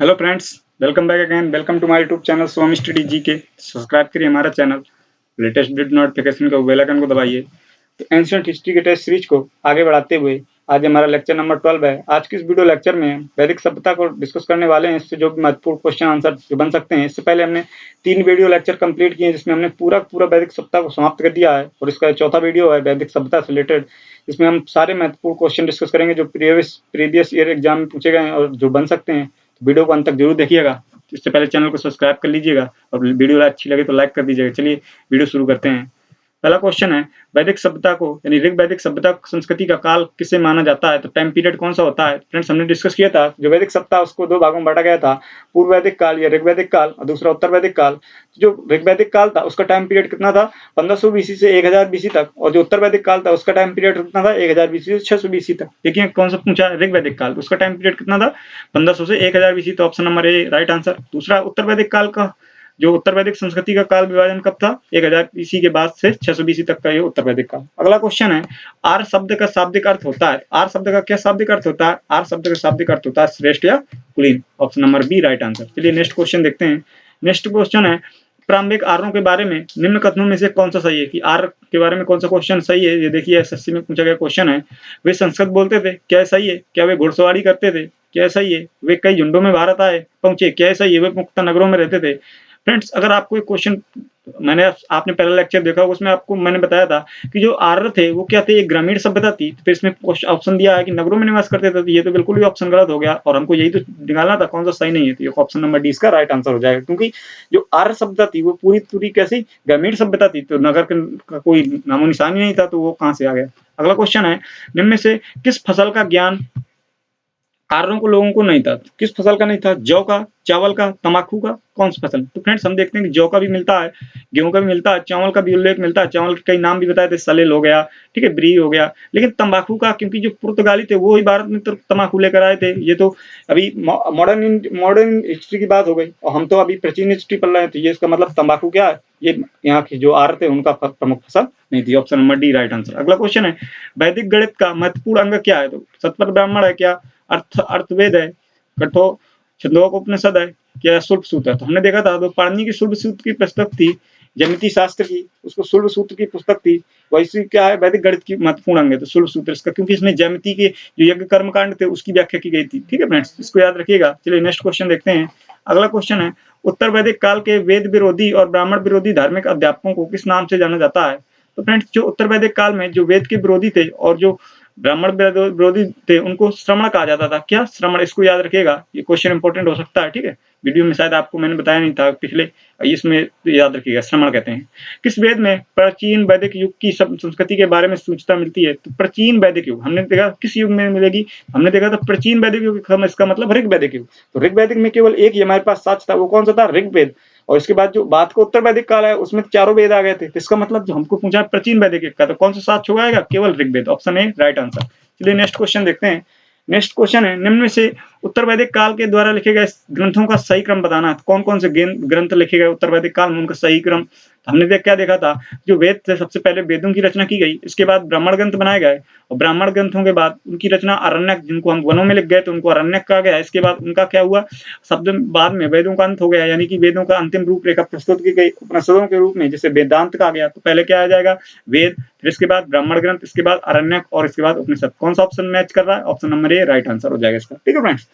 Hello friends, welcome back again. Welcome to my YouTube channel Swami study G K. Subscribe करिए हमारा channel, latest video notification को bell icon को दबाइए। तो ancient history के test series को आगे बढ़ाते हुए आज हमारा लेक्चर नंबर 12 है। आज की इस वीडियो लेक्चर में हम वैदिक सभ्यता को डिस्कस करने वाले हैं। इससे जो भी महत्वपूर्ण क्वेश्चन आंसर जो बन सकते हैं। इससे पहले हमने 3 वीडियो लेक्चर कंप्लीट किए जिसमें हमने पूरा वैदिक सभ्यता को समाप्त कर दिया है, और इसका चौथा वीडियो है वैदिक सभ्यता से रिलेटेड। इसमें हम सारे महत्वपूर्ण क्वेश्चन डिस्कस करेंगे जो प्रीवियस ईयर एग्जाम में पूछे गए हैं और जो बन सकते हैं। वीडियो को अंत तक जरूर देखिएगा। इससे पहले चैनल को सब्सक्राइब कर लीजिएगा और वीडियो अच्छी लगे तो लाइक कर दीजिएगा। चलिए वीडियो शुरू करते हैं। पहला क्वेश्चन है, वैदिक सभ्यता को यानी ऋग वैदिक सभ्यता संस्कृति का काल किसे माना जाता है? तो टाइम पीरियड कौन सा होता है? फ्रेंड्स, हमने डिस्कस किया था जो वैदिक सभ्यता उसको 2 भागों में बांटा गया था, पूर्व वैदिक काल या ऋग वैदिक काल और दूसरा उत्तर वैदिक काल। जो ऋग वैदिक काल था उसका टाइम पीरियड कितना था? 1500 बीसी से 1000 बीसी तक, और जो उत्तर वैदिक काल था उसका टाइम पीरियड कितना था? 1000 बीसी से 600 बीसी तक। देखिए कौन सा पूछा है, ऋग वैदिक काल, उसका टाइम पीरियड कितना था? 1500 से 1000 बीसी। तो option number A right answer. दूसरा उत्तर वैदिक काल का जो उत्तर वैदिक संस्कृति का काल विभाजन कब था? 1000 बीसी के बाद से 600 बीसी तक का ये उत्तर वैदिक काल। अगला क्वेश्चन है, आर्य शब्द का शाब्दिक अर्थ होता है? आर्य शब्द का क्या शाब्दिक अर्थ होता है? आर्य शब्द का शाब्दिक अर्थ होता है श्रेष्ठ या कुलीन। Option number B right answer. चलिए नेक्स्ट क्वेश्चन देखते हैं। नेक्स्ट क्वेश्चन है, प्रारंभिक आर्यों के बारे में निम्न कथनों में से कौन सा सही है? कि आर्य के बारे में कौन सा क्वेश्चन सही है? ये देखिए एसएससी में पूछा गया क्वेश्चन है। वे संस्कृत बोलते थे, क्या सही है? क्या वे घुड़सवारी करते थे? क्या सही है? वे कई झुंडों में भारत आए पहुंचे? क्या सही है? वे मुक्त नगरों में रहते थे? फ्रेंड्स, अगर आपको एक क्वेश्चन आपने पहला लेक्चर देखा उसमें आपको मैंने बताया था कि जो आर्य थे वो क्या थे? एक ग्रामीण सभ्यता थी। तो फिर इसमें ऑप्शन दिया है कि नगरों में निवास करते थे, तो ये तो बिल्कुल भी ऑप्शन गलत हो गया, और हमको यही तो निकालना था कौन सा सही नहीं है। तो ये ऑप्शन नंबर डी इसका राइट आंसर हो जाएगा, क्योंकि जो आर्य सभ्यता थी वो पूरी कैसी ग्रामीण सभ्यता थी, तो नगर का कोई नामो निशान ही नहीं था, तो वो कहाँ से आ गया। अगला क्वेश्चन है, निम्न में से किस फसल का ज्ञान आर्यों को लोगों को नहीं था? किस फसल का नहीं था? जौ का, चावल का, तंबाकू का, कौन सी फसल? तो फ्रेंड्स, हम देखते हैं कि जौ का भी मिलता है, गेहूं का भी मिलता है, चावल का भी उल्लेख मिलता है। चावल के कई नाम भी बताए थे, सलेल हो गया, ठीक है, ब्री हो गया। लेकिन तंबाकू का, क्योंकि जो पुर्तगाली थे वो ही भारत में तो तंबाकू लेकर आए थे। ये तो अभी मॉडर्न हिस्ट्री की बात हो गई, और हम तो अभी प्राचीन हिस्ट्री पढ़ रहे हैं। तो ये इसका मतलब तंबाकू क्या है? ये यहाँ की जो आर्य थे उनका प्रमुख फसल नहीं थी। Option number D right answer. अगला क्वेश्चन है, वैदिक गणित का महत्वपूर्ण अंग क्या है? तो शतपथ ब्राह्मण है क्या? अर्थवेद है, कठो छंदोपनिषद है, क्या शुल्ब सूत्र है? तो हमने देखा था तो पाणिनि की शुल्ब सूत्र की पुस्तक थी, ज्यामिति शास्त्र की उसको शुल्ब सूत्र की पुस्तक थी। वैसे क्या है, वैदिक गणित की महत्वपूर्ण अंग है तो शुल्ब सूत्र इसका, क्योंकि इसमें ज्यामिति के जो यज्ञ कर्म कांड थे उसकी व्याख्या की गई थी। ठीक है फ्रेंड्स, इसको याद रखिएगा। चलिए नेक्स्ट क्वेश्चन देखते हैं। अगला क्वेश्चन है, उत्तर वैदिक काल के वेद विरोधी और ब्राह्मण विरोधी धार्मिक अध्यापकों को किस नाम से जाना जाता है? तो फ्रेंड्स, जो उत्तर वैदिक काल में जो वेद के विरोधी थे और जो ब्राह्मण विरोधी थे उनको श्रमण कहा जाता था। क्या? श्रमण। इसको याद रखिएगा, ये क्वेश्चन इंपॉर्टेंट हो सकता है। ठीक है, वीडियो में शायद आपको मैंने बताया नहीं था पिछले, इसमें याद रखिएगा, श्रमण कहते हैं। किस वेद में प्राचीन वैदिक युग की संस्कृति के बारे में सूचना मिलती है? तो प्राचीन वैदिक युग हमने देखा किस युग में मिलेगी? हमने देखा था प्राचीन वैदिक युग, इसका मतलब ऋग वैदिक युग। तो ऋग वैदिक में केवल एक ही हमारे पास साक्ष्य था, वो कौन सा था? ऋग्वेद। और इसके बाद जो बात को उत्तर वैदिक काल है उसमें चारों वेद आ गए थे। तो इसका मतलब जो हमको पूछा प्राचीन वैदिक युग का, तो कौन सा साक्ष्य होगा? केवल Rigveda. Option A right answer. चलिए नेक्स्ट क्वेश्चन देखते हैं। नेक्स्ट क्वेश्चन है, निम्न में से उत्तर वैदिक काल के द्वारा लिखे गए ग्रंथों का सही क्रम बताना है। कौन कौन से ग्रंथ लिखे गए उत्तर वैदिक काल में, उनका सही क्रम? हमने क्या देखा था, जो वेद थे सबसे पहले वेदों की रचना की गई, इसके बाद ब्राह्मण ग्रंथ बनाए गए, और ब्राह्मण ग्रंथों के बाद उनकी रचना अरण्यक, जिनको हम वनों में लिख गए तो उनको अरण्यक कहा गया। इसके बाद उनका क्या हुआ, शब्द बाद में वेदों का अंत हो गया, यानी कि वेदों का अंतिम रूपरेखा प्रस्तुत की गई उपनिषदों के रूप में, जिसे वेदांत कहा गया। तो पहले क्या आ जाएगा? वेद, फिर इसके बाद ब्राह्मण ग्रंथ, इसके बाद अरण्यक, और इसके बाद उपनिषद। कौन सा ऑप्शन मैच कर रहा है? Option number A right answer हो जाएगा इसका। ठीक है फ्रेंड्स,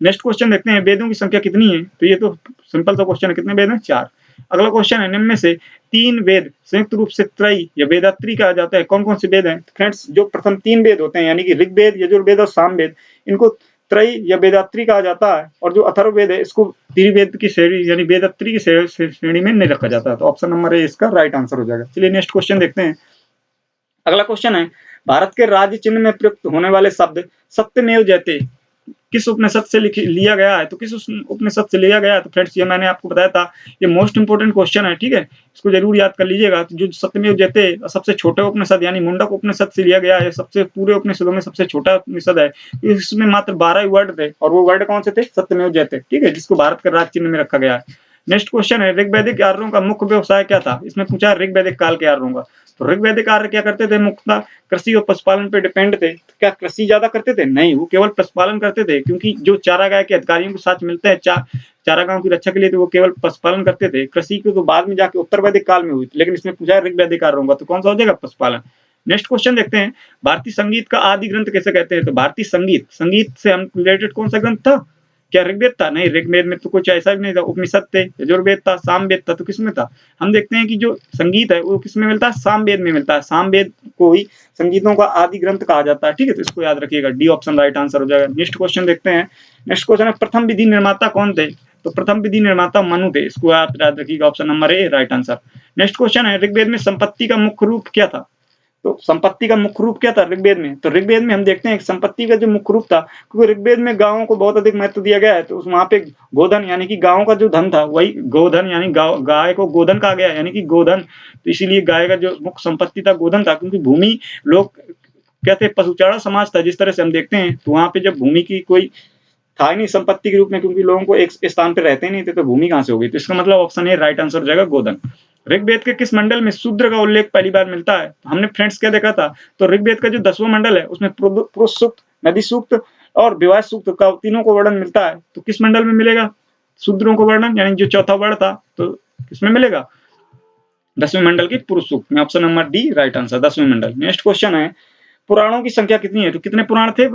नेक्स्ट क्वेश्चन देखते हैं, वेदों की संख्या कितनी है? तो ये तो सिंपल सा क्वेश्चन है, कितने वेद हैं? 4। अगला क्वेश्चन है, निम्न में से 3 वेद संयुक्त रूप से त्रयी या वेदात्री कहा जाता है। कौन कौन से वेद हैं? फ्रेंड्स, जो प्रथम 3 वेद होते हैं यानी कि ऋग्वेद, यजुर्वेद और सामवेद, इनको त्रयी या वेदात्री कहा जाता है। और जो अथर्ववेद है इसको त्रिवेद की श्रेणी यानी वेदात्री की श्रेणी में नहीं रखा जाता है। तो ऑप्शन नंबर ए इसका राइट आंसर हो जाएगा। चलिए नेक्स्ट क्वेश्चन देखते हैं। अगला क्वेश्चन है, भारत के राज्य चिन्ह में प्रयुक्त होने वाले शब्द सत्यमेव जयते किस उपनिषद से लिया गया है? तो किस उपनिषद से लिया गया है? तो फ्रेंड्स, ये मैंने आपको बताया था, ये मोस्ट इंपोर्टेंट क्वेश्चन है। ठीक है, इसको जरूर याद कर लीजिएगा। तो जो सत्यमेव जयते सबसे छोटे उपनिषद यानी मुंडक उपनिषद से लिया गया है, सबसे पूरे उपनिषदों में सबसे छोटा उपनिषद है। इसमें मात्र 12 वर्ड थे, और वो वर्ड कौन से थे? सत्यमेव जयते। ठीक है, जिसको भारत के राज्य चिन्ह में रखा गया है। नेक्स्ट क्वेश्चन है, ऋग्वैदिक आर्यों का मुख्य व्यवसाय क्या था? इसमें पूछा ऋग्वैदिक काल के आर्यों का। तो ऋग्वैदिक आर्य क्या करते थे, मुख्यतः कृषि और पशुपालन पे डिपेंड थे। तो क्या कृषि ज्यादा करते थे? नहीं, वो केवल पशुपालन करते थे, क्योंकि जो चारागाह के अधिकारियों के साथ मिलते हैं चारागाहों की रक्षा के लिए, तो वो केवल पशुपालन करते थे। कृषि की तो बाद में जाके उत्तर वैदिक काल में हुई, लेकिन इसमें पूछा ऋग्वैदिक आर्य होगा, तो कौन सा हो जाएगा, पशुपालन। नेक्स्ट क्वेश्चन देखते हैं, भारतीय संगीत का आदि ग्रंथ कैसे कहते हैं? तो भारतीय संगीत से हम रिलेटेड कौन सा ग्रंथ था? क्या ऋग्वेद था? नहीं, ऋग्वेद में तो कुछ ऐसा भी नहीं था। उपनिषद थे, यजुर्वेद था, सामवेद था, तो किसमें था? हम देखते हैं कि जो संगीत है वो किसमें मिलता है, सामवेद में मिलता है। सामवेद को ही संगीतों का आदि ग्रंथ कहा जाता है, ठीक है, तो इसको याद रखिएगा, डी ऑप्शन राइट आंसर हो जाएगा। नेक्स्ट क्वेश्चन देखते हैं, नेक्स्ट क्वेश्चन है, प्रथम विधि निर्माता कौन थे? तो प्रथम विधि निर्माता मनु थे, इसको आप याद रखिएगा, option number A right answer. Next question है, ऋग्वेद में संपत्ति का मुख्य रूप क्या था? तो संपत्ति का मुख्य रूप क्या था ऋग्वेद में? तो ऋग्वेद में हम देखते हैं संपत्ति का जो मुख्य रूप था, क्योंकि ऋग्वेद में गांवों को बहुत अधिक महत्व दिया गया है, तो वहां पे गोधन यानी कि गांवों का जो धन था, वही गोधन यानी गाय को गोधन कहा गया, यानी कि गोधन, तो इसीलिए गाय का जो मुख्य संपत्ति था गोधन था। क्योंकि भूमि, लोग कहते हैं पशुचारा समाज था, जिस तरह से हम देखते हैं, तो वहां पे जब भूमि की कोई था ही नहीं संपत्ति के रूप में, क्योंकि लोगों को एक स्थान पे रहते नहीं थे, तो भूमि कहां से होगी? तो इसका मतलब ऑप्शन ए राइट आंसर हो जाएगा, गोधन। ऋग्वेद के किस मंडल में शूद्र का उल्लेख पहली बार मिलता है? तो हमने फ्रेंड्स क्या देखा था, तो ऋग्वेद का जो 10वां मंडल है उसमें पुरुष सूक्त, नदी सूक्त और विवाह सूक्त का तीनों को वर्णन मिलता है। तो किस मंडल में मिलेगा शूद्रों को वर्णन, यानी जो चौथा वर्ण था, तो किसमें मिलेगा? 10वें मंडल की पुरुष सूक्त में, option number D right answer, 10वें मंडल। नेक्स्ट क्वेश्चन है, पुराणों की संख्या कितनी है? तो कितने पुराण थे?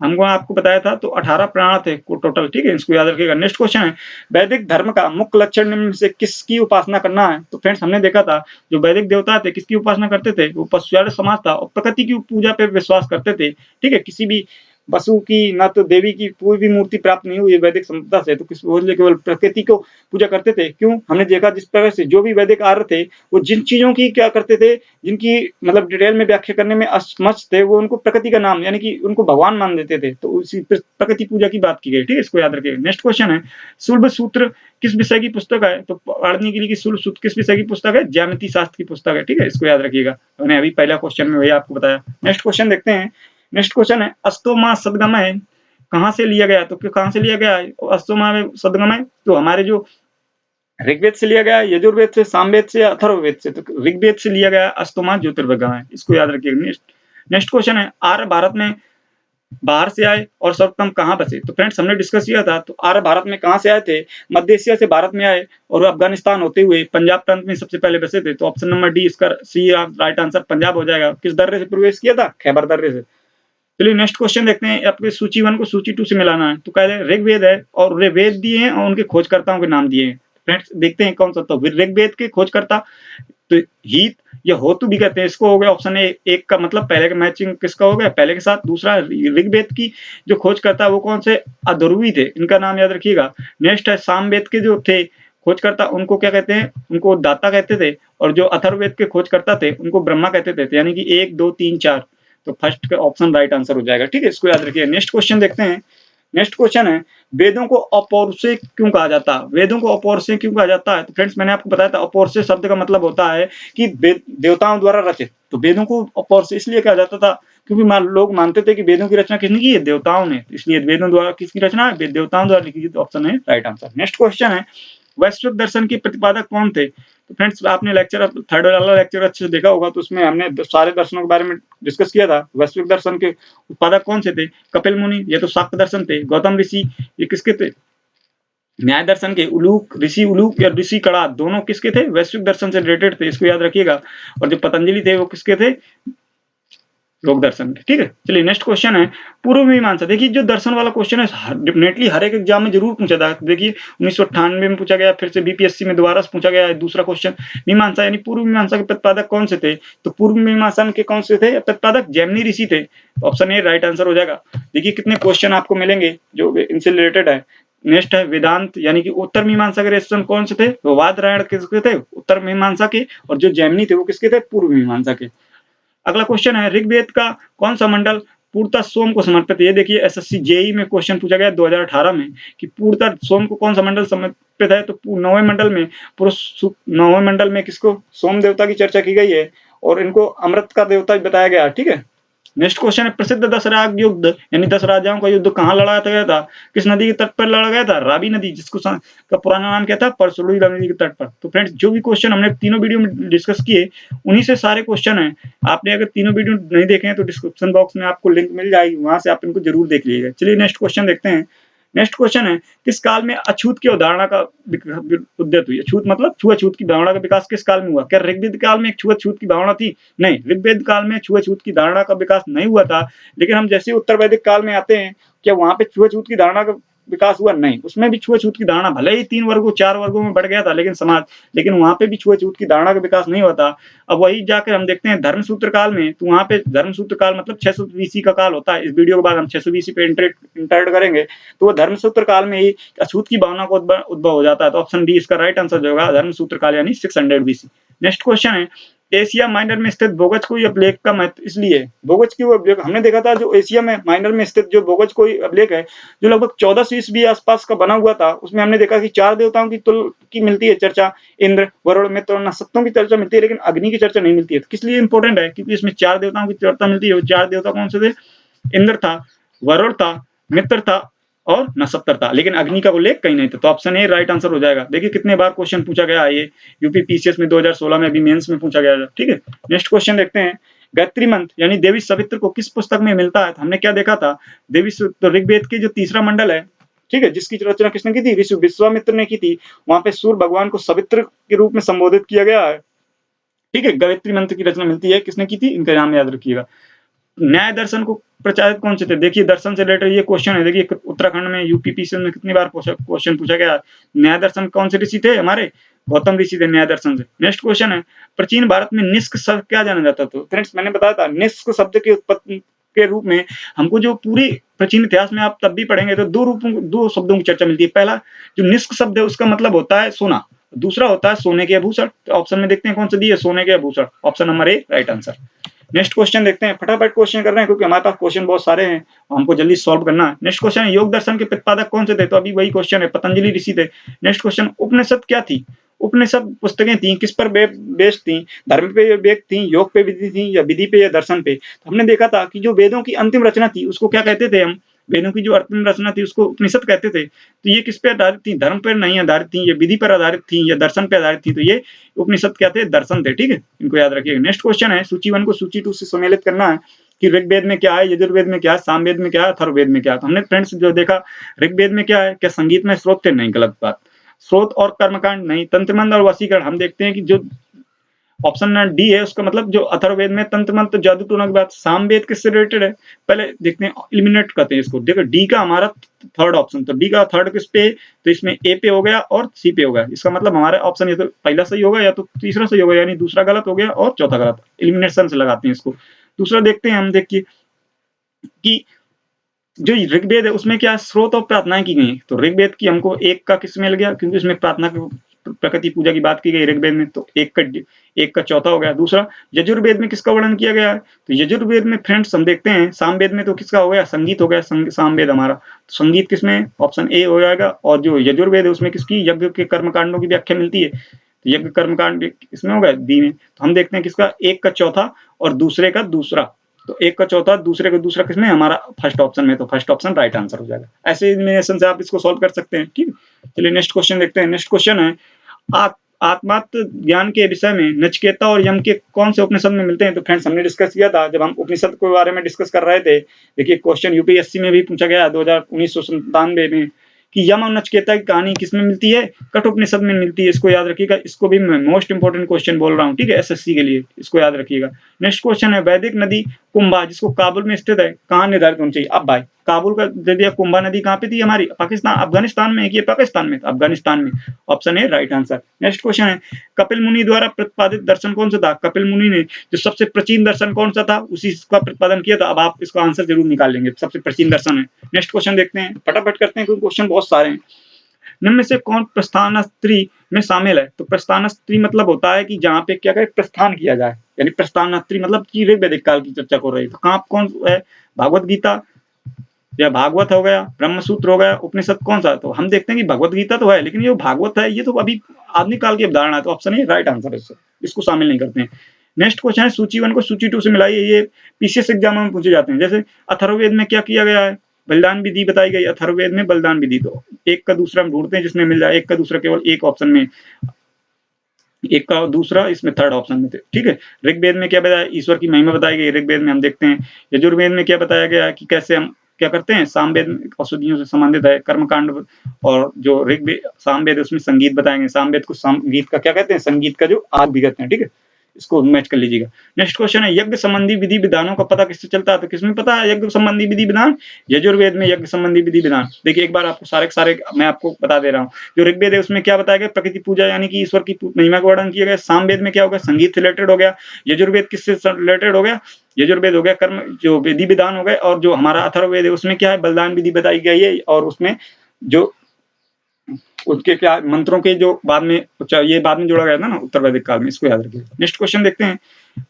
हमको आपको बताया था, तो 18 पुराण थे टोटल, ठीक है, इसको याद रखिएगा। नेक्स्ट क्वेश्चन है, वैदिक धर्म का मुख्य लक्षण निम्न में से किसकी उपासना करना है? तो फ्रेंड्स हमने देखा था, जो वैदिक देवता थे किसकी उपासना करते थे? वो पशुचार्य समाज था और प्रकृति की पूजा पे विश्वास करते थे, ठीक है। किसी भी वसु की ना तो देवी की कोई भी मूर्ति प्राप्त नहीं हुई वैदिक सभ्यता से, तो किस केवल प्रकृति को पूजा करते थे। क्यों? हमने देखा जिस तरह से जो भी वैदिक आर्य थे, वो जिन चीजों की क्या करते थे, जिनकी मतलब डिटेल में व्याख्या करने में असमर्थ थे, वो उनको प्रकृति का नाम यानी कि उनको भगवान मान देते थे, तो उसी प्रकृति पूजा की बात की गई, ठीक है, इसको याद रखिएगा। नेक्स्ट क्वेश्चन है, शुल्ब सूत्र किस विषय की पुस्तक है? तो वाल्मीकि की शुल्ब सूत्र किस विषय की पुस्तक है? ज्यामिति शास्त्र की पुस्तक है, ठीक है, इसको याद रखिएगा। मैंने अभी पहला क्वेश्चन में वही आपको बताया। नेक्स्ट क्वेश्चन देखते हैं, नेक्स्ट क्वेश्चन है, अस्तोमा सदगमय कहां से लिया गया? तो कहां से लिया गया है अस्तोमा में सदगमय? तो हमारे जो ऋग्वेद से लिया गया, यजुर्वेद से, सामवेद से, अथर्ववेद से। तो ऋग्वेद से लिया गया अस्तोमा ज्योतिर्विज्ञान है, इसको याद रखिएगा। नेक्स्ट क्वेश्चन है, आर्य भारत में बाहर से आए और सर्वप्रथम कहां बसे? तो फ्रेंड्स हमने डिस्कस किया था, तो आर्य भारत में कहां से आए थे? मध्य एशिया से भारत में आए और अफगानिस्तान होते हुए पंजाब प्रांत में सबसे पहले बसे थे, तो ऑप्शन नंबर डी इसका सी राइट आंसर पंजाब हो जाएगा। किस दर्रे से प्रवेश किया था? खैबर दर्रे से। चलिए नेक्स्ट क्वेश्चन देखते हैं, आपके सूची 1 को सूची 2 से मिलाना है। तो कह रहे ऋग्वेद है और वेद दिए हैं और उनके खोजकर्ताओं के नाम दिए हैं। फ्रेंड्स देखते हैं कौन सा, तो ऋग्वेद के खोजकर्ता तो हीत या होतु भी कहते हैं, इसको हो गया ऑप्शन ए। एक का मतलब पहले का मैचिंग किसका हो गया? पहले के साथ। दूसरा ऋग्वेद की जो खोजकर्ता वो कौन से? अध्रुवी थे, इनका नाम याद रखिएगा। नेक्स्ट है सामवेद के जो थे खोजकर्ता, उनको क्या कहते हैं? उनको दाता कहते थे। और जो अथर्ववेद के खोजकर्ता थे उनको ब्रह्मा कहते थे, यानी कि 1 2 3 4, तो फर्स्ट का ऑप्शन राइट आंसर हो जाएगा, ठीक है, इसको याद रखिए। नेक्स्ट क्वेश्चन देखते हैं, नेक्स्ट क्वेश्चन है, वेदों को अपौरुषेय क्यों कहा जाता है? वेदों को अपौरुषेय क्यों कहा जाता है? तो फ्रेंड्स मैंने आपको बताया था, अपौरुषेय शब्द का मतलब होता है कि देवताओं द्वारा रचित। तो वेदों को अपौरुषेय इसलिए कहा जाता था क्योंकि लोग मानते थे कि वेदों की रचना किसने की है? देवताओं ने, इसलिए वेदों द्वारा किसकी रचना है? देवताओं द्वारा लिखी गई, तो ऑप्शन है राइट आंसर। नेक्स्ट क्वेश्चन है, वैश्विक दर्शन के प्रतिपादक कौन थे? तो फ्रेंड्स आपने लेक्चर थर्ड वाला लेक्चर अच्छे से देखा होगा, तो उसमें हमने सारे दर्शनों के बारे में डिस्कस किया था। वैश्विक दर्शन के उत्पादक कौन से थे? कपिल मुनि, ये तो शाक्त दर्शन थे। गौतम ऋषि, ये किसके थे? न्याय दर्शन के। उलूक ऋषि, उलूक या ऋषि कड़ा, दोनों किसके थे? वैश्विक दर्शन से रिलेटेड थे, इसको याद रखिएगा। और जो पतंजलि थे वो किसके थे? योग दर्शन के, ठीक है। चलिए नेक्स्ट क्वेश्चन है, पूर्व मीमांसा। देखिए जो दर्शन वाला क्वेश्चन है डेफिनेटली हर एक एग्जाम में जरूर पूछा था। देखिए 1998 में पूछा गया, फिर से बीपीएससी में दोबारा से पूछा गया है दूसरा क्वेश्चन। मीमांसा यानी पूर्व मीमांसा के प्रतिपादक कौन से थे? तो पूर्व मीमांसा के कौन से थे प्रतिपादक? जैमिनी ऋषि थे, ऑप्शन ए राइट आंसर हो जाएगा। देखिए कितने क्वेश्चन आपको मिलेंगे जो इनसे रिलेटेड है। नेक्स्ट है वेदांत यानी कि उत्तर मीमांसा के रेशन कौन से थे? तो वादरायण किसके थे? उत्तर मीमांसा के। और जो जैमिनी थे वो किसके थे? पूर्व मीमांसा के। अगला क्वेश्चन है, ऋग्वेद का कौन सा मंडल पूर्णतः सोम को समर्पित है? ये देखिए एसएससी जेई में क्वेश्चन पूछा गया 2018 में कि पूर्णतः सोम को कौन सा मंडल समर्पित है? तो 9वें मंडल में पुरुष 9वें मंडल में किसको? सोम देवता की चर्चा की गई है और इनको अमृत का देवता बताया गया, ठीक है। नेक्स्ट क्वेश्चन है प्रसिद्ध दशराग युद्ध यानी 10 राजाओं का युद्ध कहाँ लड़ा गया था, किस नदी के तट पर लड़ा गया था, रावी नदी, जिसको का पुराना नाम क्या था, परसुड़ी नदी के तट पर। तो फ्रेंड्स जो भी क्वेश्चन हमने तीनों वीडियो में डिस्कस किए उन्हीं से सारे क्वेश्चन हैं। आपने अगर तीनों वीडियो नहीं देखे हैं तो डिस्क्रिप्शन बॉक्स में आपको लिंक मिल जाएगी, वहां से आप इनको जरूर देख लीजिएगा। चलिए नेक्स्ट क्वेश्चन देखते हैं। नेक्स्ट क्वेश्चन है किस काल में अछूत की अवधारणा का उद्यत हुई। अछूत मतलब छुआछूत की धारणा का विकास किस काल में हुआ। क्या ऋग्वेद काल में एक छुआछूत की धारणा थी? नहीं, ऋग्वेद काल में छुआछूत की धारणा का विकास नहीं हुआ था। लेकिन हम जैसे उत्तर वैदिक काल में आते हैं, क्या वहां पे छुआछूत की धारणा का विकास हुआ? नहीं, उसमें भी छुआछूत की धारणा भले ही 3 वर्गों 4 वर्गों में बढ़ गया था लेकिन वहां पे भी छुआछूत की धारणा का विकास नहीं हुआ था। अब वही जाकर हम देखते हैं धर्मसूत्र काल में, तो वहां पे धर्मसूत्र काल मतलब 600 बीसी का काल होता है। इस वीडियो के बाद हम 600 बीसी पे इंटरेक्ट करेंगे, तो वो धर्मसूत्र काल में ही अछूत की भावना का उद्भव हो जाता है। तो ऑप्शन डी इसका राइट आंसर जो होगा धर्मसूत्र काल यानी 600 बीसी। नेक्स्ट क्वेश्चन है एशिया माइनर में स्थित बोगजकोई अभिलेख का महत्व इसलिए। बोगजकोई अभिलेख हमने देखा था, जो एशिया में माइनर में स्थित जो बोगजकोई अभिलेख है, जो लगभग 1400 ईस्वी आसपास का बना हुआ था, उसमें हमने देखा कि 4 देवताओं की मिलती है चर्चा, इंद्र, वरुण, मित्र और नक्षत्रों की चर्चा मिलती है, लेकिन अग्नि की चर्चा नहीं मिलती है। तो किस लिए इंपॉर्टेंट है? क्योंकि इसमें 4 देवताओं की चर्चा मिलती है। वो 4 देवता कौन से थे? इंद्र था, वरुण था, मित्र था और नक्षत्र था, लेकिन अग्नि का उल्लेख कहीं नहीं था। तो ऑप्शन ए राइट आंसर हो जाएगा। देखिए कितने बार क्वेश्चन पूछा गया है, ये यूपी पीसीएस में 2016 में अभी मेंस में पूछा गया था। ठीक है, नेक्स्ट क्वेश्चन देखते हैं। गायत्री मंत्र यानी देवी सवित्र को किस पुस्तक में मिलता है? तो हमने क्या देखा था, देवी तो ऋग्वेद के जो तीसरा मंडल है, ठीक है, जिसकी रचना किसने की थी? विश्वामित्र ने की थी। वहां पे सूर्य भगवान को सवित्र के रूप में संबोधित किया गया है। ठीक है, गायत्री मंत्र की रचना मिलती है, किसने की थी? इनका नाम याद रखिएगा। न्याय दर्शन को प्रचारित कौन से थे? देखिए दर्शन से रिलेटेड ये क्वेश्चन है। देखिए उत्तराखंड में यूपी पीसीएस में कितनी बार क्वेश्चन पूछा गया। न्याय दर्शन कौन से ऋषि थे? हमारे गौतम ऋषि थे न्याय दर्शन से। नेक्स्ट क्वेश्चन है प्राचीन भारत में निष्क शब्द क्या जाना जाता था? फ्रेंड्स मैंने बताया था निष्क शब्द की उत्पत्ति के रूप में हमको जो पूरी प्राचीन इतिहास में आप तब भी पढ़ेंगे तो दो शब्दों की चर्चा मिलती है। पहला जो निष्क शब्द है उसका मतलब होता है सोना, दूसरा होता है सोने के आभूषण। तो ऑप्शन में देखते हैं कौन सा दी है, सोने के आभूषण। Option number A right answer. Next question देखते हैं, फटाफट क्वेश्चन कर रहे हैं क्योंकि हमारे पास क्वेश्चन बहुत सारे हैं, हमको जल्दी सॉल्व करना है। नेक्स्ट क्वेश्चन है योग दर्शन के प्रतिपादक कौन से थे? तो अभी वही क्वेश्चन है, पतंजलि ऋषि थे। नेक्स्ट क्वेश्चन उपनिषद क्या थी? उपनिषद पुस्तकें थी, किस पर बेस्ड थी? धर्म पे बेस्ड थी, योग पे विधि थी, या विधि पे या दर्शन पे? तो हमने देखा था कि जो वेदों की अंतिम रचना थी उसको क्या कहते थे हम? वेदों की जो अंतिम रचना थी उसको उपनिषद कहते थे। तो ये किस पे आधारित थी? धर्म पर नहीं आधारित थी, ये विधि पर आधारित थी, या दर्शन पर आधारित थी। तो ये उपनिषद क्या थे? दर्शन थे। ठीक है, इनको याद रखिएगा। नेक्स्ट क्वेश्चन है सूची 1 को सूची 2 से सम्मिलित करना है कि ऋग्वेद में क्या है, यजुर्वेद में क्या है, सामवेद में क्या है, अथर्ववेद में क्या है। तो हमने फ्रेंड्स जो देखा ऋग्वेद में क्या है, क्या संगीत में स्रोत थे? नहीं, गलत बात। स्रोत और कर्मकांड नहीं। तंत्र मंत्र और वशीकरण हम देखते हैं कि जो ऑप्शन डी है उसका मतलब जो अथर्ववेद में तंत्र मंत्र जादू टोना की बात। सामवेद किससे रिलेटेड है पहले देखते हैं, एलिमिनेट करते हैं इसको। देखो डी का हमारा थर्ड ऑप्शन, तो डी का थर्ड किस पे? तो इसमें ए पे हो गया और सी पे हो गया। इसका मतलब हमारा ऑप्शन ये तो पहला सही होगा या तो तीसरा सही होगा, यानी दूसरा गलत हो गया और चौथा गलत। एलिमिनेशन से लगाते हैं इसको। दूसरा देखते हैं हम, देखिए कि जो ऋग्वेद है उसमें क्या स्रोत और प्रार्थनाएं की गई। तो ऋग्वेद की हमको 1 का किस मिल गया, क्योंकि उसमें प्रार्थना प्रकृति पूजा की बात की गई ऋग्वेद में, तो 1 का चौथा हो गया। दूसरा यजुर्वेद में किसका वर्णन किया गया है? तो यजुर्वेद में फ्रेंड्स हम देखते हैं सामवेद में तो किसका हो गया? संगीत हो गया। सामवेद हमारा संगीत किसमें? ऑप्शन ए हो जाएगा। और जो यजुर्वेद है उसमें किसकी? यज्ञ के कर्मकांडों की व्याख्या मिलती है। तो यज्ञ कर्मकांड इसमें होगा दी में। तो हम देखते हैं किसका 1 का चौथा और दूसरे का दूसरा। तो 1 का चौथा दूसरे का दूसरा किसमें? हमारा फर्स्ट ऑप्शन में। तो फर्स्ट ऑप्शन राइट आंसर हो जाएगा। ऐसे एलिमिनेशन से आप इसको सॉल्व कर सकते हैं। ठीक, चलिए नेक्स्ट क्वेश्चन देखते हैं। नेक्स्ट क्वेश्चन है आत्मात्म ज्ञान के विषय में नचिकेता और यम के कौन से उपनिषद में मिलते हैं? तो फ्रेंड्स हमने डिस्कस किया था जब हम उपनिषद के बारे में डिस्कस कर रहे थे। देखिए क्वेश्चन यूपीएससी में भी पूछा गया 1997 में कि यम और नचिकेता की कहानी किसमें मिलती है? कठोपनिषद में मिलती है। इसको याद रखिएगा, इसको भी मैं मोस्ट इंपोर्टेंट क्वेश्चन बोल रहा हूँ। ठीक है, एसएससी के लिए इसको याद रखिएगा। नेक्स्ट क्वेश्चन है वैदिक नदी कुंभा जिसको काबुल में स्थित है कहाँ निर्धारित होनी चाहिए? अब भाई काबुल का दे दिया, कुंभा नदी कहाँ पे थी? हमारी पाकिस्तान अफगानिस्तान में है कि पाकिस्तान में? अफगानिस्तान में। ऑप्शन है राइट आंसर। नेक्स्ट क्वेश्चन है कपिल मुनि द्वारा प्रतिपादित दर्शन कौन सा था? कपिल मुनि ने जो सबसे प्राचीन दर्शन कौन सा था उसी का प्रतिपादन किया था। अब आप इसका आंसर जरूर निकाल लेंगे, सबसे प्राचीन दर्शन है। नेक्स्ट क्वेश्चन देखते हैं, फटाफट करते हैं क्योंकि क्वेश्चन बहुत सारे हैं। निम्न में से कौन प्रस्थानस्त्री में शामिल है? तो प्रस्थानस्त्री मतलब होता है कि जहाँ पे क्या करे प्रस्थान किया जाए, यानी प्रस्थानस्त्री मतलब कि ऋग्वेदिक काल की चर्चा कर रही है। तो कहाँ कौन है? भागवत गीता या भागवत हो गया, ब्रह्मसूत्र हो गया, उपनिषद कौन सा? तो हम देखते हैं कि भगवत गीता तो है, लेकिन ये भागवत है ये तो अभी आधुनिक काल की अवधारणा है। तो ऑप्शन है राइट आंसर है, इसको शामिल नहीं करते हैं। नेक्स्ट क्वेश्चन है सूची 1 को सूची 2 से मिलाइए। ये पीसीएस एग्जाम में पूछे जाते हैं। जैसे अथर्ववेद में क्या किया गया है, बलिदान विधि बताई गई। अथर्ववेद में बलिदान विधि, तो एक का दूसरा हम ढूंढते हैं जिसमें मिल जाए। एक का दूसरा केवल एक ऑप्शन में, एक का दूसरा इसमें थर्ड ऑप्शन में थे, ठीक है। ऋग्वेद में क्या बताया, ईश्वर की महिमा बताई गई। ऋग्वेद में हम देखते हैं। यजुर्वेद में क्या बताया गया कि कैसे हम क्या करते हैं, सामवेद औषधियों से संबंधित है कर्मकांड। और जो ऋग्वेद सामवेद उसमें संगीत बताएंगे। सामवेद को संगीत का क्या कहते हैं, संगीत का जो आग भी कहते हैं, ठीक है। इसको मैच कर लीजिएगा। नेक्स्ट क्वेश्चन है यज्ञ संबंधी विधि विधानों का पता किससे चलता है, तो किसमें पता है यज्ञ संबंधी विधि विधान, यजुर्वेद में यज्ञ संबंधी विधि विधान। देखिए एक बार आपको सारे सारे मैं आपको बता दे रहा हूँ। जो ऋग्वेद है उसमें क्या बताया गया, प्रकृति पूजा यानी कि ईश्वर की महिमा का वर्णन किया गया। सामवेद में क्या हो गया, संगीत से रिलेटेड हो गया। यजुर्वेद किससे रिलेटेड हो गया, यजुर्वेद हो गया कर्म जो विधि विधान हो गए। और जो हमारा अथर्ववेद है उसमें क्या है, बलिदान विधि बताई गई है। और उसमें जो उसके क्या मंत्रों के जो बाद में ये बाद में जोड़ा गया था ना उत्तर वैदिक काल में, इसको याद रखिए। नेक्स्ट क्वेश्चन देखते हैं,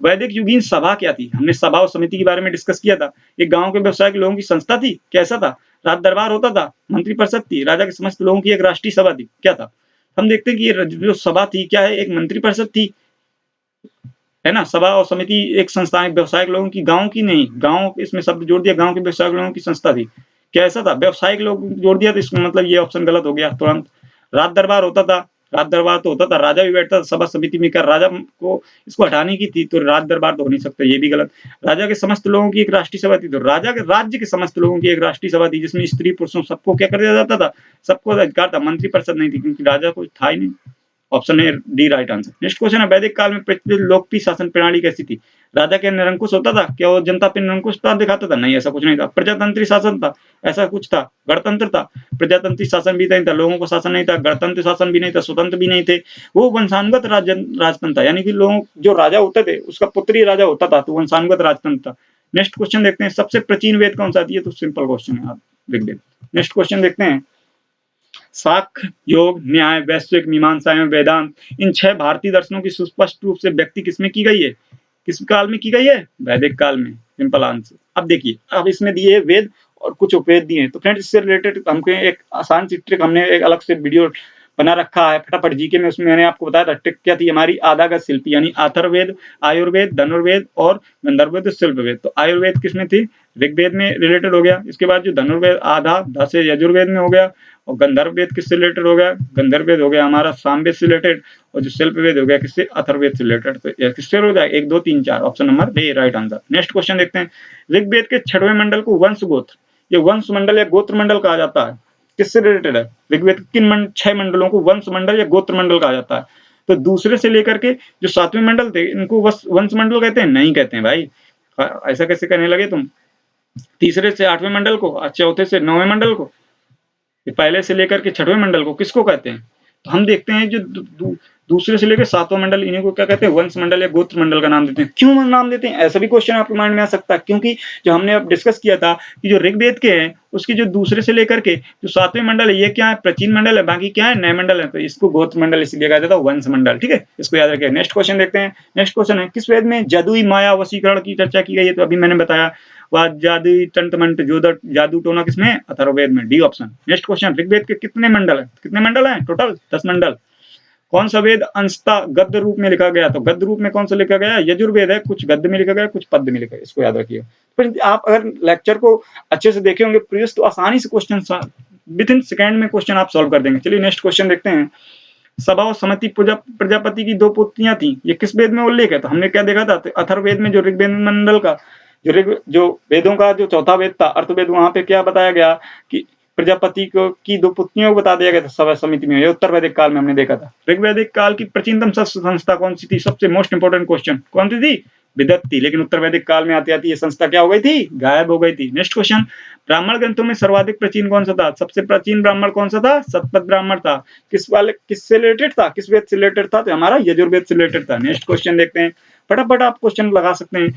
वैदिक युगीन सभा क्या थी। हमने सभा और समिति के बारे में डिस्कस किया था। एक गांव के व्यवसायिक लोगों की संस्था थी, कैसा था, राज दरबार होता था, मंत्रिपरिषद थी, राजा के समस्त लोगों की एक राष्ट्रीय सभा थी, क्या था। हम देखते हैं कि ये जो सभा थी क्या है, एक मंत्रिपरिषद थी, है ना। सभा और समिति एक संस्था, व्यवसायिक लोगों की, गांव की नहीं, गांव इसमें शब्द जोड़ दिया, गांव के व्यवसायिक लोगों की संस्था थी। कैसा था, व्यवसायिक लोग जोड़ दिया, तो इसका मतलब ये ऑप्शन गलत हो गया तुरंत। राज दरबार होता था, राज दरबार तो होता था, राजा भी बैठता था सभा समिति में, क्या राजा को इसको हटाने की थी, तो राज दरबार तो हो नहीं सकता, ये भी गलत। राजा के समस्त लोगों की एक राष्ट्रीय सभा थी, तो राजा के राज्य के समस्त लोगों की एक राष्ट्रीय सभा थी, जिसमें स्त्री पुरुषों सबको क्या कर दिया जाता था, सबको अधिकार था। मंत्रिपरिषद नहीं थी क्योंकि राजा कुछ था ही नहीं। ऑप्शन है D right answer. Next question है वैदिक काल में प्रचलित लोकप्रिय शासन प्रणाली कैसी थी। राजा क्या निरंकुश होता था, क्या वो जनता पे निरंकुशता दिखाता था, नहीं ऐसा कुछ नहीं था। प्रजातंत्री शासन था, ऐसा कुछ था। गणतंत्र था, प्रजातंत्री शासन भी नहीं था, लोगों को शासन नहीं था। गणतंत्र शासन भी नहीं था, स्वतंत्र भी नहीं थे। वो वंशानुगत राजतंत्र था, यानी कि लोगों जो राजा होते थे उसका पुत्र ही राजा होता था, तो वंशानुगत राजतंत्र था। नेक्स्ट क्वेश्चन देखते हैं, सबसे प्राचीन वेद कौन सा था। ये तो सिंपल क्वेश्चन है, आप लिख दें। नेक्स्ट क्वेश्चन देखते हैं, साक्ष्य, योग, न्याय, वैश्विक, मीमांसा एवं वेदांत, इन 6 भारतीय दर्शनों की सुस्पष्ट रूप से व्यक्ति किसमें की गई है, किस काल में की गई है, वैदिक काल में। Simple answer. अब देखिए, अब इसमें दिए वेद और कुछ उपवेद दिए हैं, तो फ्रेंड्स इससे रिलेटेड हमको एक आसान सी ट्रिक, हमने एक अलग से वीडियो बना रखा है फटाफट जीके में। उसमें मैंने आपको बताया था ट्रिक क्या थी हमारी, आधागत शिल्पी, यानी अथर्ववेद, आयुर्वेद, धनुर्वेद और गंधर्ववेद, शिल्पवेद। तो आयुर्वेद किसमें थी, ऋग्वेद में रिलेटेड हो गया। इसके बाद जो धनुर्वेद आधा ध से यजुर्वेद में हो गया। और गंधर्ववेद किससे रिलेटेड हो गया, गंधर्ववेद हो गया हमारा सामवेद से रिलेटेड। और जो शिल्पवेद हो गया किससे, अथर्ववेद से रिलेटेड। तो किससे हो जाए, 1 2 3 4, option number B right answer. Next question देखते हैं, ऋग्वेद के 6वें मंडल को वंश गोत्र, ये वंश मंडल या गोत्र मंडल कहा जाता है, किससे रिलेटेड है। ऋग्वेद किन 6 मंडलों को वंश मंडल या गोत्र मंडल कहा जाता है। तो दूसरे से लेकर के जो 7वें मंडल थे इनको वंश मंडल कहते हैं, नहीं कहते हैं भाई, ऐसा कैसे कहने लगे तुम। तीसरे से 8वें मंडल को, चौथे से 9वें मंडल को, पहले से लेकर के 6वें मंडल को किसको कहते हैं। तो हम देखते हैं जो दूसरे से लेकर 7वां मंडल, इन्हीं को क्या कहते हैं, वंश मंडल या गोत्र मंडल का नाम देते हैं। क्यों नाम देते हैं, ऐसा भी क्वेश्चन आपके माइंड में आ सकता है, क्योंकि जो हमने अब डिस्कस किया था कि जो ऋग्वेद के हैं उसके जो दूसरे से लेकर के जो 7वें मंडल है, ये क्या है, प्राचीन मंडल है, बाकी क्या है, नए मंडल है, तो इसको गोत्र मंडल इसलिए कहा जाता है, वंश मंडल, ठीक है, इसको याद रखिए। नेक्स्ट क्वेश्चन देखते हैं। नेक्स्ट क्वेश्चन है, किस वेद में जादुई माया वशीकरण की चर्चा की गई है। तो अभी मैंने बताया, वह जादुई तंत्र मंत्र जादू टोना किसमें, अथर्ववेद में, D option. Next question, Rigveda के कितने मंडल है, कितने मंडल है टोटल, 10 मंडल। कौन सा वेद अंशतः गद्य रूप में लिखा गया, तो गद्य रूप में कौन सा लिखा गया, यजुर्वेद है, कुछ गद्य में लिखा गया, कुछ पद्य में लिखा गया, इसको याद रखिए। फिर आप अगर लेक्चर को अच्छे से देखे होंगे प्रीवियस, तो आसानी से क्वेश्चन विद इन सेकंड में क्वेश्चन आप सॉल्व कर देंगे। चलिए नेक्स्ट क्वेश्चन देखते हैं, सभा और समिति प्रजापति की 2 पुत्रियां थी, ये किस वेद में उल्लेख है। तो हमने क्या देखा था, तो अथर्ववेद में जो ऋग्वेद मंडल का जो वेदों का जो चौथा वेद था अर्थवेद, वहां पे क्या बताया गया कि प्रजापति को की 2 पुत्रियों को बता दिया गया था सभा समिति में। ये उत्तर वैदिक काल में हमने देखा था। ऋग्वैदिक काल की प्राचीनतम संस्था कौन सी थी, सबसे मोस्ट इंपोर्टेंट क्वेश्चन, कौन सी थी, विदक्ति। लेकिन उत्तर वैदिक काल में आती आती ये संस्था क्या हो गई थी, गायब हो गई थी। नेक्स्ट क्वेश्चन, ब्राह्मण ग्रंथों में सर्वाधिक प्राचीन कौन सा था, सबसे प्राचीन ब्राह्मण कौन सा था, शतपथ ब्राह्मण था। किससे रिलेटेड था, किस वेद से रिलेटेड था, तो हमारा यजुर्वेद से रिलेटेड था। नेक्स्ट क्वेश्चन देखते हैं, फटाफट आप क्वेश्चन लगा सकते हैं।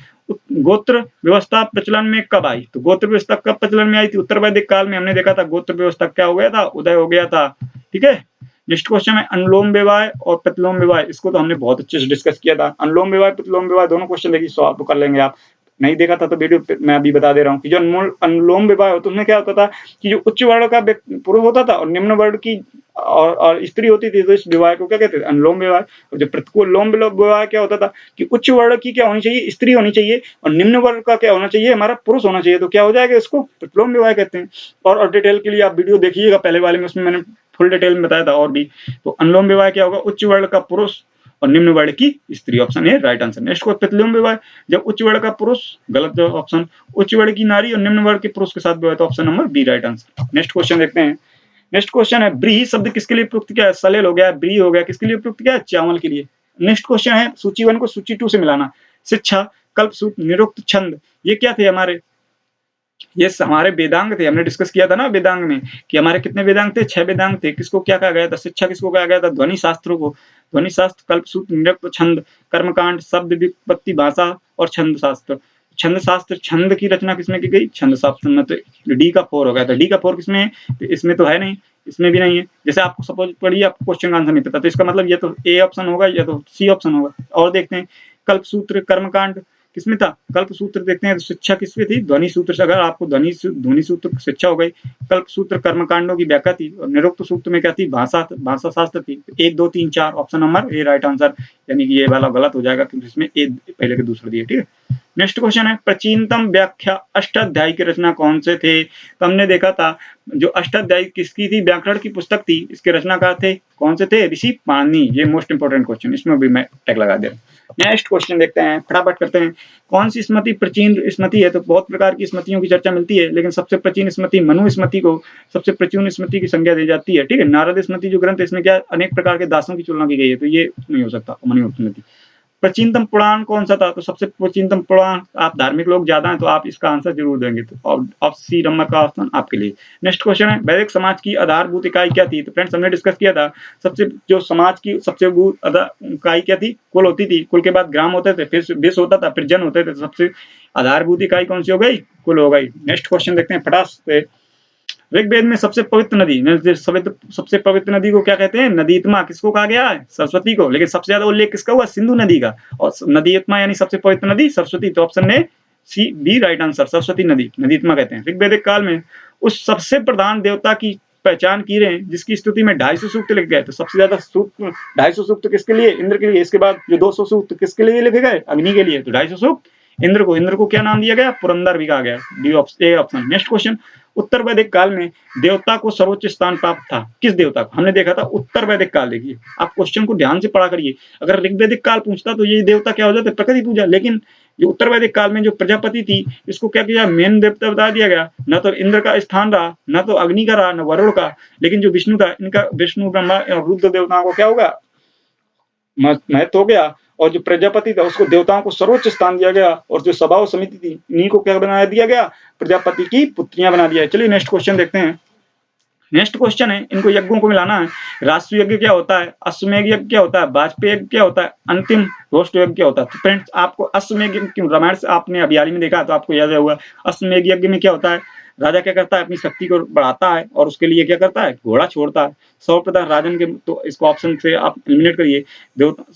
गोत्र व्यवस्था प्रचलन में कब आई, तो गोत्र व्यवस्था कब प्रचलन में आई थी, उत्तर वैदिक काल में। हमने देखा था गोत्र व्यवस्था क्या हो गया था, उदय हो गया था, ठीक है। नेक्स्ट क्वेश्चन है अनुलोम विवाह और प्रतिलोम विवाह, इसको तो हमने बहुत अच्छे से डिस्कस किया था। अनुलोम विवाह प्रतिलोम विवाह दोनों क्वेश्चन देखिए सॉल्व कर लेंगे आप, नहीं देखा था तो वीडियो मैं अभी बता दे रहा हूँ कि जो अनुलोम विवाह होता है उसमें क्या होता था कि जो उच्च वर्ण का पुरुष होता था और निम्न वर्ण की और स्त्री होती थी तो इस विवाह को क्या कहते थे, अनुलोम विवाह। और जो प्रतिलोम विवाह क्या होता था कि उच्च वर्ण की क्या होनी चाहिए, स्त्री होनी चाहिए, और निम्न वर्ण का क्या होना चाहिए, हमारा पुरुष होना चाहिए। तो क्या हो जाएगा, इसको प्रतिलोम विवाह कहते हैं। और डिटेल के लिए आप वीडियो देखिएगा, पहले वाले में उसमें मैंने फुल डिटेल में बताया था और भी। तो अनुलोम विवाह क्या होगा, उच्च वर्ण का पुरुष और निम्न वर्ण की स्त्री, option A right answer. Next को प्रतिलोम विवाह, जब उच्च वर्ण का पुरुष, गलत ऑप्शन, उच्च वर्ण की नारी और निम्न वर्ण के पुरुष के साथ विवाह, तो option number B right answer. Next question देखते हैं। नेक्स्ट क्वेश्चन है, ब्रीही शब्द किसके लिए प्रयुक्त किया है, सलेल हो गया, ब्रीही हो गया, किसके लिए प्रयुक्त किया है, चावल के लिए। नेक्स्ट क्वेश्चन है, सूची 1 को सूची 2 से मिलाना। शिक्षा, कल्पसूत्र, निरुक्त, छंद, ये क्या थे हमारे, ये हमारे वेदांग थे। हमने डिस्कस किया था ना वेदांग में कि हमारे कितने वेदांग थे, 6 वेदांग थे। किसको क्या कहा गया था, शिक्षा किसको कहा गया था, ध्वनि शास्त्रों को। ध्वनि शास्त्र, कल्पसूत्र, निरुक्त, छंद, कर्मकांड, शब्द व्युत्पत्ति, भाषा और छंद शास्त्र। छंद शास्त्र, छंद की रचना किसमें की गई, छंद शास्त्र में। तो डी का 4 हो गया था। डी का 4 किसमें है, तो इसमें तो है नहीं, इसमें भी नहीं है। जैसे आपको सपोज पढ़िए, आपको क्वेश्चन का आंसर नहीं पता, तो इसका मतलब ये तो ए ऑप्शन होगा या तो सी ऑप्शन होगा। और देखते हैं, कल्पसूत्र, कर्मकांड किसमें था, कल्पसूत्र देखते हैं, तो शिक्षा किसमें थी, ध्वनि सूत्र से। अगर आपको ध्वनि सूत्र शिक्षा हो गई, कल्पसूत्र कर्मकांडों की व्याख्या थी, और निरुक्त सूत्र में क्या थी, भाषा शास्त्र थी। 1 2 3 4 option number A right answer, यानी कि ये वाला गलत हो जाएगा क्योंकि इसमें ए पहले के दूसरे दिए। ठीक है, नेक्स्ट क्वेश्चन है, प्राचीनतम व्याख्या अष्टाध्यायी की रचना कौन से थे। तो हमने देखा था जो अष्टाध्यायी किसकी थी, व्याकरण की पुस्तक थी। इसके रचनाकार थे कौन से थे, ऋषि पाणिनि। ये मोस्ट इंपोर्टेंट क्वेश्चन, इसमें भी मैं टैग लगा दे रहा हूँ। नेक्स्ट क्वेश्चन देखते हैं, फटाफट करते हैं। कौन सी स्मृति प्राचीन स्मृति है, तो बहुत प्रकार की स्मृतियों की चर्चा मिलती है, लेकिन सबसे प्राचीन स्मृति मनु स्मृति को सबसे प्राचीन स्मृति की संज्ञा दी जाती है। ठीक है, नारद स्मृति जो ग्रंथ है, इसमें क्या अनेक प्रकार के दासों की तुलना की गई है, तो ये नहीं हो सकता मनु स्मृति। प्राचीनतम पुराण कौन सा था, तो सबसे प्राचीनतम पुराण, आप धार्मिक लोग ज्यादा हैं तो आप इसका आंसर जरूर देंगे, तो ऑप्शन सी नंबर का ऑप्शन आपके लिए। नेक्स्ट क्वेश्चन है, वैदिक समाज की आधारभूत इकाई क्या थी। तो फ्रेंड्स हमने डिस्कस किया था, सबसे जो समाज की सबसे इकाई क्या थी, कुल होती थी। कुल के बाद ग्राम होते थे, फिर विश्व होता था, फिर जन होते थे। सबसे आधारभूत इकाई कौन सी हो गई, कुल हो गई। नेक्स्ट क्वेश्चन देखते हैं फटाक से। ऋग्वेद में सबसे पवित्र नदी, सबसे पवित्र नदी को क्या कहते हैं, नदीत्मा। किसको कहा गया है, सरस्वती को। लेकिन सबसे ज्यादा उल्लेख किसका हुआ, सिंधु नदी का। और नदीत्मा यानी सबसे पवित्र नदी सरस्वती, तो ऑप्शन में C B right answer, Saraswati नदी नदीत्मा कहते हैं। ऋग्वेदिक काल में उस सबसे प्रधान देवता की पहचान की रहे जिसकी स्तुति में 250 सूक्त लिखे गए। तो सबसे ज्यादा सूक्त 250 सूक्त किसके लिए, इंद्र के लिए। इसके बाद जो 200 सूक्त किसके लिए लिखे गए, अग्नि के लिए। तो 250 सूक्त इंद्र को। इंद्र को क्या नाम दिया गया, पुरंदर भी कहा गया। D option. नेक्स्ट क्वेश्चन, उत्तर वैदिक काल में देवता को सर्वोच्च स्थान प्राप्त था, किस देवता को। हमने देखा था उत्तर वैदिक काल। देखिए आप क्वेश्चन को ध्यान से पढ़ा करिए, अगर ऋग्वेदिक काल पूछता तो ये देवता क्या हो जाता, प्रकृति पूजा। लेकिन जो उत्तर वैदिक काल में जो प्रजापति थी, इसको क्या किया, मेन देवता बता दिया गया। न तो इंद्र का स्थान रहा, न तो अग्नि का रहा, न वरुण का। लेकिन जो विष्णु था, इनका विष्णु ब्रह्मा और रुद्र देवताओं को क्या होगा, महत्व हो गया। और जो प्रजापति था उसको देवताओं को सर्वोच्च स्थान दिया गया। और जो सभा समिति थी, इन्हीं को क्या बना दिया गया, प्रजापति की पुत्रियां बना दिया। चलिए नेक्स्ट क्वेश्चन देखते हैं। नेक्स्ट क्वेश्चन है, इनको यज्ञों को मिलाना है। राष्ट्र यज्ञ क्या होता है, अश्वमेध यज्ञ क्या होता है, वाजपेयी यज्ञ क्या होता है, अंतिम रोष्ट यज्ञ क्या होता है। तो फ्रेंड्स आपको अश्वमेध यज्ञ रामायण से आपने अभी हाल ही में देखा तो आपको याद होगा। अश्वमेध यज्ञ में क्या होता है, राजा क्या करता है, अपनी शक्ति को बढ़ाता है और उसके लिए क्या करता है, घोड़ा छोड़ता है। सर्वप्रथम राजन के, तो इसको ऑप्शन से आप एलिमिनेट करिए।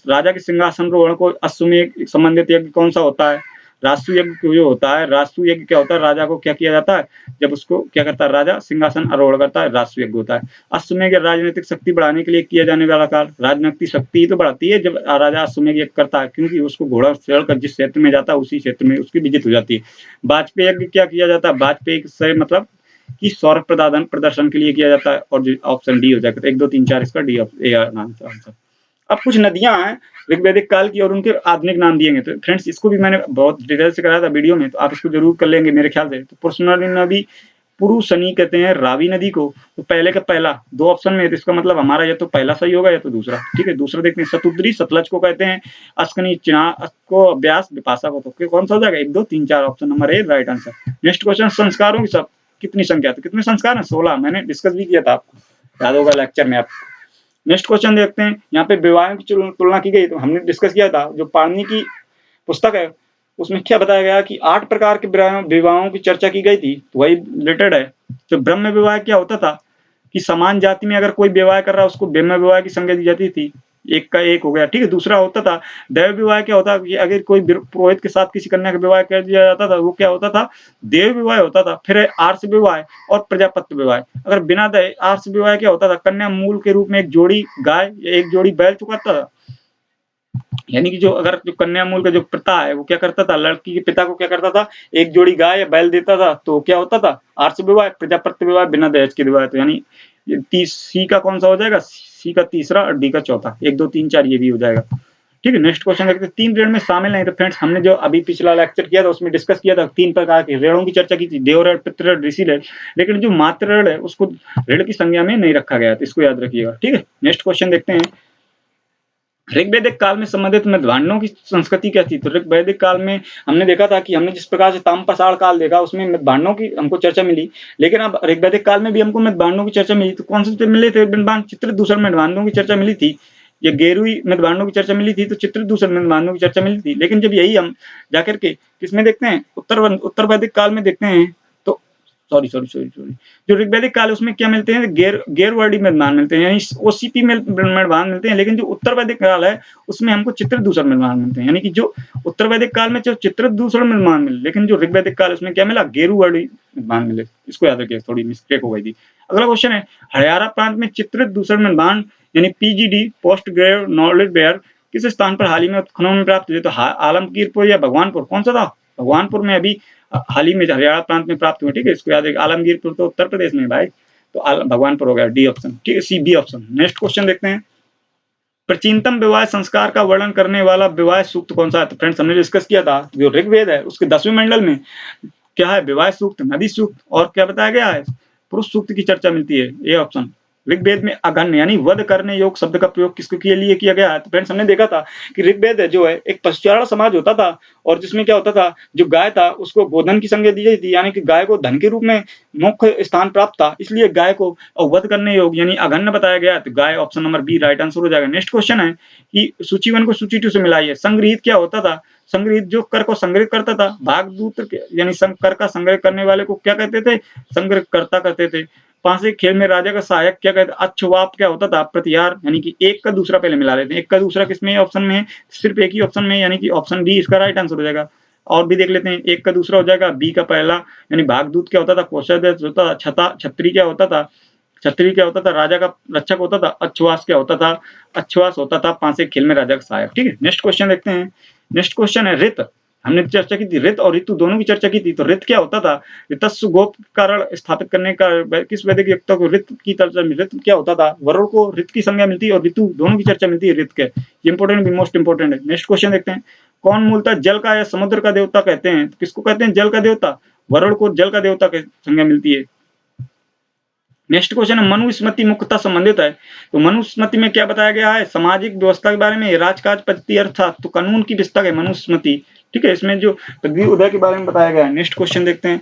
राजा के सिंहासन रोहण को अश्वमेध संबंधित यज्ञ कौन सा होता है, राष्ट्रीय यज्ञ जो होता है। राष्ट्रीय यज्ञ क्या होता है, राजा को क्या किया जाता है, जब उसको क्या करता है, राजा सिंहासन आरोहण करता है, राष्ट्रीय यज्ञ होता है। अश्वमेध राजनीतिक शक्ति बढ़ाने के लिए किया जाने वाला कार्य। राजनीतिक शक्ति ही तो बढ़ाती है जब राजा अश्वमेध यज्ञ करता है, क्योंकि उसको घोड़ा चढ़कर जिस क्षेत्र में जाता है उसी क्षेत्र में उसकी विजय हो जाती है। वाजपेयी यज्ञ क्या किया जाता है, वाजपेयी से मतलब कि सौर प्रदर्शन के लिए किया जाता है। और जो ऑप्शन डी हो जाएगा, 1 2 3 4 इसका डी आंसर। अब कुछ नदियां हैं ऋग्वैदिक काल की और उनके आधुनिक नाम दिए गए। तो फ्रेंड्स इसको भी मैंने बहुत डिटेल से कराया था वीडियो में, तो आप इसको जरूर कर लेंगे मेरे ख्याल से। तो पुरुषनी नदी, पुरुषनी कहते हैं रावी नदी को। तो पहले का पहला 2 ऑप्शन में है, तो इसका मतलब हमारा या तो पहला सही होगा या तो दूसरा। ठीक है, दूसरा देखते हैं। शतुद्री सतलज को कहते हैं, अश्कनी चिनाब को, व्यास विपाशा को। तो कौन सा हो जाएगा, 1 2 3 4 option number A right answer. Next question, संस्कारों की सब कितनी संख्या, तो कितने संस्कार है, 16। मैंने डिस्कस भी किया था, आपको याद होगा लेक्चर में आपको। नेक्स्ट क्वेश्चन देखते हैं, यहाँ पे विवाहों की तुलना की गई। तो हमने डिस्कस किया था जो पाणिनि की पुस्तक है उसमें क्या बताया गया कि 8 प्रकार के विवाहों की चर्चा की गई थी, तो वही रिलेटेड है। तो ब्रह्म विवाह क्या होता था कि समान जाति में अगर कोई विवाह कर रहा है उसको ब्रह्म विवाह की संज्ञा दी जाती थी। एक का एक हो गया, ठीक है। दूसरा होता था देव विवाह। क्या होता कि अगर कोई पुरोहित के साथ किसी कन्या का विवाह कर दिया जाता था, वो क्या होता था, देव विवाह होता था। फिर आर्ष विवाह और प्रजापत्य विवाह। अगर बिना आर्ष विवाह क्या होता था, कन्या मूल के रूप में एक जोड़ी गाय या एक जोड़ी बैल चुकाता था। यानी कि जो अगर जो कन्या मूल का जो प्रथा है, वो क्या करता था, लड़की के पिता को क्या करता था, एक जोड़ी गाय या बैल देता था। तो क्या होता था, आर्ष विवाह, प्रजापत्य विवाह, बिना दहेज के विवाह। तो यानी सी का कौन सा हो जाएगा, सी का तीसरा और डी का चौथा, 1 2 3 4 ये भी हो जाएगा, ठीक है। नेक्स्ट क्वेश्चन देखते हैं, 3 ऋण में शामिल नहीं। तो फ्रेंड्स हमने जो अभी पिछला लेक्चर किया था उसमें डिस्कस किया था 3 प्रकार के ऋणों की चर्चा की थी, देव ऋण, पितृ ऋण, ऋषि ऋण। लेकिन जो मातृ ऋण है उसको ऋण की संज्ञा में नहीं रखा गया, तो इसको याद रखिएगा, ठीक है। नेक्स्ट क्वेश्चन देखते हैं, ऋग्वैदिक काल में संबंधित मध्वान्हों की संस्कृति क्या थी। तो ऋग्वैदिक काल में हमने देखा था कि हमने जिस प्रकार से ताम्रपाषाण काल देखा उसमें मध्वान्हों की हमको चर्चा मिली, लेकिन अब ऋग्वैदिक काल में भी हमको मध्वान्हों की चर्चा मिली। तो कौन से मिले थे, चित्रदूषण मध्वान्हों की चर्चा मिली थी, या गेरुई मध्वान्हों की चर्चा मिली थी, तो चित्रदूषण मध्वान्हों की चर्चा मिली थी। लेकिन जब यही हम जाकर के किसमें देखते हैं, उत्तर वैदिक काल में देखते हैं, तो सॉरी जो ऋग्वैदिक काल है उसमें क्या मिलते हैं, गैरवर्णीय मृदमान मिलते हैं, यानी ओसीपी मृदमान मिलते हैं। लेकिन जो उत्तर वैदिक काल है उसमें हमको चित्रदूषण मृदमान मिलते हैं। यानी कि जो उत्तर वैदिक काल में जो चित्रदूषण मृदमान मिले, लेकिन जो ऋग्वैदिक काल उसमें क्या मिला, गेरुवर्णीय मृदमान मिले। इसको याद रखिए, थोड़ी मिस्टेक हो गई थी। अगला क्वेश्चन है, हरियाणा प्रांत में चित्रदूषण मृदमान यानी PGD, post grave knowledge bear किस स्थान पर हाल ही में उत्खनन में प्राप्त हुए। तो आलमगीरपुर या भगवानपुर, कौन सा था, भगवानपुर में अभी हाल ही में हरियाणा प्रांत में प्राप्त हुए, ठीक है। इसको याद रखिए, आलमगीरपुर तो उत्तर प्रदेश में भाई, तो भगवानपुर हो गया, डी ऑप्शन, ठीक है, C B option. Next question देखते हैं, प्राचीनतम विवाह संस्कार का वर्णन करने वाला विवाह सूक्त कौन सा है। तो फ्रेंड्स हमने डिस्कस किया था, जो ऋग्वेद है उसके 10वें मंडल में क्या है, विवाह सूक्त, नदी सूक्त और क्या बताया गया है, पुरुष सूक्त की चर्चा मिलती है, ये ऑप्शन। ऋग्वेद में अगण्य यानी वध करने योग शब्द का प्रयोग किसके लिए किया गया है। तो फ्रेंड्स हमने देखा था कि ऋग्वेद जो है एक पशुचारण समाज होता था, और जिसमें क्या होता था, जो गाय था उसको गोधन की संज्ञा दी जाती थी, यानी कि गाय को धन के रूप में मुख्य स्थान प्राप्त था, इसलिए गाय को वध करने योग यानी अगण्य बताया गया। तो गाय option number B right answer हो जाएगा। नेक्स्ट क्वेश्चन है कि सूची 1 को सूची 2 से मिलाइए। संग्रहित क्या होता था, संग्रहित जो कर को संग्रहित करता था, भागदूत यानी कर का संग्रह करने वाले को क्या कहते थे, संग्रहकर्ता कहते थे। पांसे खेल में राजा का सहायक क्या कहते, अच्छवाप क्या होता था, प्रतिहार, यानी कि एक का दूसरा पहले मिला लेते हैं। एक का दूसरा किसमें ऑप्शन में है, सिर्फ एक ही ऑप्शन में, यानी कि ऑप्शन डी इसका राइट आंसर हो जाएगा। और भी देख लेते हैं, एक का दूसरा हो जाएगा बी का पहला, यानी भागदूत क्या होता था, कोषाध्यक्ष होता था, छत्री क्या होता था, छत्री क्या होता था, राजा का रक्षक होता था, अच्छवास क्या होता था, अच्छवास होता था पांसे खेल में राजा का सहायक, ठीक है। नेक्स्ट क्वेश्चन देखते हैं, नेक्स्ट क्वेश्चन है ऋत। हमने चर्चा की थी ऋत और ऋतु दोनों की चर्चा की थी। तो ऋत क्या होता था, ऋतस्व गोप कारण स्थापित करने का किस वैदिक युक्ता को ऋत की चर्चा में, ऋत क्या होता था, वरुण को ऋत की संज्ञा मिलती है और ऋतु दोनों की चर्चा मिलती है ऋत के। ये इंपोर्टेंट भी मोस्ट इंपोर्टेंट है। नेक्स्ट क्वेश्चन देखते हैं, कौन मूलतः जल का या समुद्र का देवता कहते हैं। तो किसको कहते हैं, जल का देवता, वरुण को जल का देवता की संज्ञा मिलती है। नेक्स्ट क्वेश्चन है, मनुस्मृति मुख्यतः संबंधित है। तो मनुस्मृति में क्या बताया गया है, सामाजिक व्यवस्था के बारे में, राजकाज पद्धति अर्थात तो कानून की पुस्तक है मनुस्मृति, ठीक है। इसमें जो पृथ्वी उदय के बारे में बताया गया है। नेक्स्ट क्वेश्चन देखते हैं,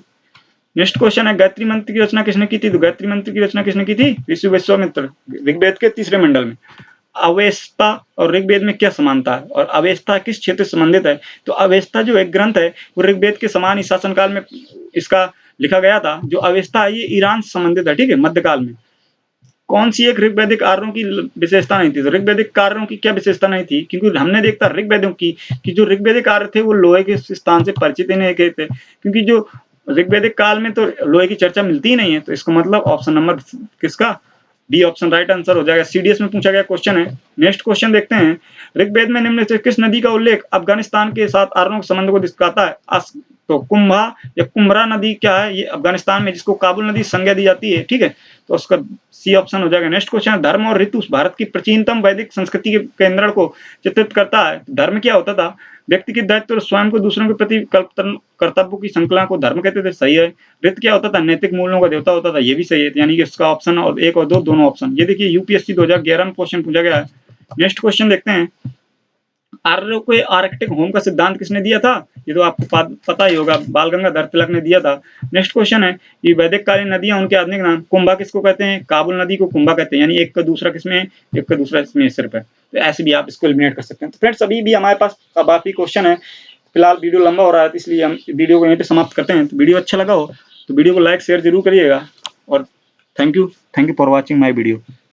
नेक्स्ट क्वेश्चन है, गायत्री मंत्र की रचना किसने की थी। तो गायत्री मंत्र की रचना किसने की थी, ऋषि विश्वामित्र, ऋग्वेद के 3रे मंडल में। अवेस्ता और ऋग्वेद में क्या समानता है, और अवेस्ता किस क्षेत्र से संबंधित है। तो अवेस्ता जो एक ग्रंथ है वो ऋग्वेद के समान ही शासनकाल में इसका लिखा गया था। जो अवेस्ता है ये ईरान से संबंधित है, ठीक है, मध्यकाल में। कौन सी एक ऋग्वैदिक कार्यों की विशेषता नहीं थी। तो ऋग्वैदिक कार्यों की क्या विशेषता नहीं थी, क्योंकि हमने देखा ऋग्वेदों की कि जो ऋग्वैदिक कार्य थे वो लोहे के स्थान से परिचित ही नहीं थे, क्योंकि जो ऋग्वैदिक काल में तो लोहे की चर्चा मिलती ही नहीं है। तो इसका मतलब ऑप्शन नंबर किसका, डी ऑप्शन राइट आंसर हो जाएगा। सीडीएस में पूछा गया क्वेश्चन है। नेक्स्ट क्वेश्चन देखते हैं, ऋग्वेद में निम्न से किस नदी का उल्लेख अफगानिस्तान के साथ आर्यों के संबंध को दिखाता है। तो कुंभा या कुम्भरा नदी क्या है, ये अफगानिस्तान में जिसको काबुल नदी संज्ञा दी जाती है, ठीक है। तो उसका सी ऑप्शन हो जाएगा। नेक्स्ट क्वेश्चन है, धर्म और ऋतु भारत की प्राचीनतम वैदिक संस्कृति के केंद्र को चित्रित करता है। धर्म क्या होता था, व्यक्ति के दायित्व और स्वयं को दूसरों के प्रति कर्तव्यों की श्रृंखला को धर्म कहते थे, सही है। ऋत क्या होता था, नैतिक मूल्यों का देवता होता था, ये भी सही है। यानी कि इसका ऑप्शन और 1 और 2 दोनों ऑप्शन। ये देखिए यूपीएससी 2011 में क्वेश्चन पूछा गया है। नेक्स्ट क्वेश्चन देखते हैं, आर्यों को आर्कटिक होम का सिद्धांत किसने दिया था। ये तो आपको पता ही होगा, बाल गंगाधर तिलक ने दिया था। नेक्स्ट क्वेश्चन है, ये वैदिक कालीन नदियां उनके आधुनिक नाम। कुंभा किसको कहते हैं, काबुल नदी को कुंभा कहते हैं, यानी एक का दूसरा किसमें, एक का दूसरा इसमें सिर्फ है। तो ऐसे भी आप इसको एलिमिनेट कर सकते हैं। तो फ्रेंड्स अभी भी हमारे पास काफी क्वेश्चन है, फिलहाल वीडियो लंबा हो रहा है, इसलिए हम वीडियो को यहीं पे समाप्त करते हैं। तो वीडियो अच्छा लगा हो तो वीडियो को लाइक शेयर जरूर करिएगा, और thank you for watching my video.